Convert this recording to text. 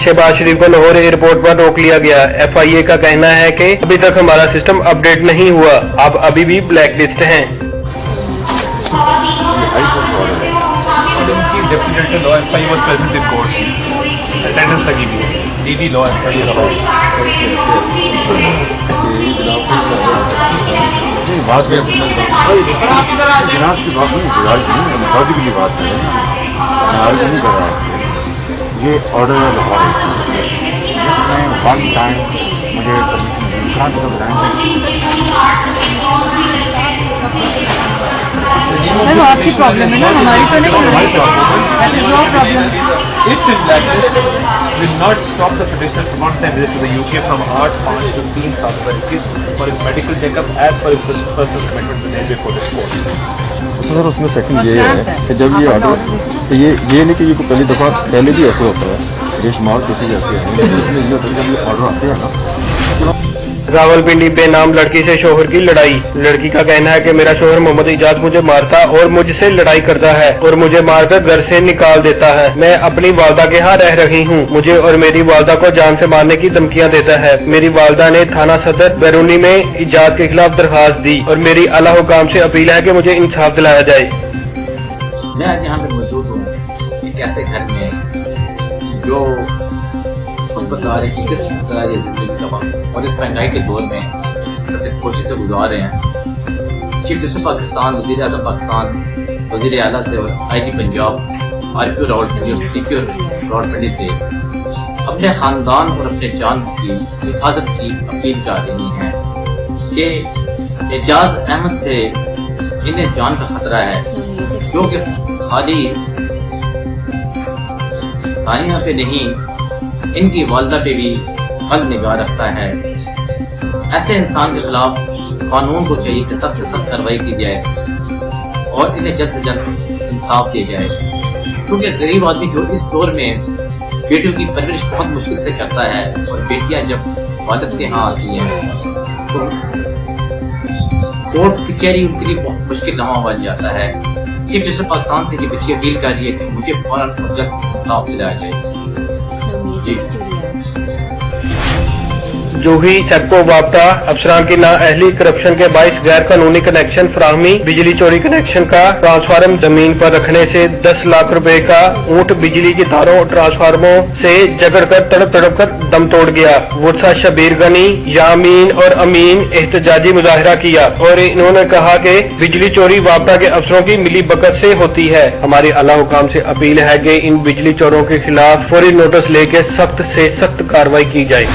शहबाज शरीफ को लाहौर एयरपोर्ट पर रोक लिया गया। FIA का कहना है कि अभी तक हमारा सिस्टम अपडेट नहीं हुआ, आप अभी भी ब्लैक लिस्ट हैं। Deputy Director Law FIA was present in court. Attendance लगी हुई है। DD Law FIA बात जनाब की बात नहीं, गुजारिश नहीं, लॉजिकली बात है, अर्ज नहीं कर रहा। ये ऑर्डर है लाहौर जिसमें वन टाइम मुझे परमिशन तो बताएंगे। वो आपकी प्रॉब्लम है ना, हमारी तो नहीं। That is your problem. East blacklist will not stop the petitioner from not time visit to the UK from 8 March to 3 South for his medical checkup as per his personal commitment the day before this court. Sir उसमें second ये है कि जब ये order तो ये नहीं कि ये को पहली दफ़ा पहले भी ऐसे होता है, बेशुमार केसेस ऐसे हैं, इसमें ये होता है जब ये ऑर्डर आते हैं ना। रावलपिंडी बेनाम लड़की से शोहर की लड़ाई। लड़की का कहना है कि मेरा शोहर मोहम्मद इजाज मुझे मारता और मुझसे लड़ाई करता है और मुझे मारकर घर से निकाल देता है। मैं अपनी वालदा के यहाँ रह रही हूँ, मुझे और मेरी वालदा को जान से मारने की धमकियाँ देता है। मेरी वालदा ने थाना सदर बैरूनी में इजाज के खिलाफ दरखास्त दी और मेरी आला हुकाम से अपील है कि मुझे इंसाफ दिलाया जाए। मैं आज यहाँ पे मौजूद हूँ एक ऐसे घर में जो और इस महंगाई के दौर में कोशिश से गुजार रहे हैं। चीफ मिनिस्टर पाकिस्तान, वज़ीर आज़म पाकिस्तान, वज़ीर आला से और IG पंजाब RPO रावलपिंडी से अपने खानदान और अपने जान की हिफाजत की अपील कर रही हैं कि एजाज अहमद से इन्हें जान का खतरा है, जो कि खाली सानिया पे नहीं इनकी वालदा पे भी हल निगाह रखता है। ऐसे इंसान के खिलाफ कानून को चाहिए कि सख्त से सख्त कार्रवाई की जाए और इन्हें जल्द से जल्द इंसाफ दिया जाए, क्योंकि गरीब आदमी जो इस दौर में बेटियों की परवरिश बहुत मुश्किल से करता है और बेटियां जब वालिद के यहाँ आती हैं तो कोर्ट कचहरी उनके लिए बहुत मुश्किल लम्हा बन जाता है। चीफ मिनिस्टर पाकिस्तान से ये पिछली अपील कर रही है कि मुझे फौरन इंसाफ दिलाया जाए। जूही चक्को वापटा अफसरान की नाअहली करप्शन के बाइस गैर कानूनी कनेक्शन फराहमी, बिजली चोरी कनेक्शन का ट्रांसफार्मर जमीन पर रखने से 10 लाख रुपए का ऊंट बिजली की तारों और ट्रांसफार्मरों से जकड़कर तड़प कर दम तोड़ गया। वुरसा शबीर गनी, यामीन और अमीन एहतजाजी मुजाहरा किया और इन्होंने कहा कि बिजली चोरी वापटा के अफसरों की मिली बकत से होती है। हमारी आला हुकाम से अपील है कि इन बिजली चोरों के खिलाफ फौरी नोटिस लेके सख्त से सख्त कार्रवाई की जाए।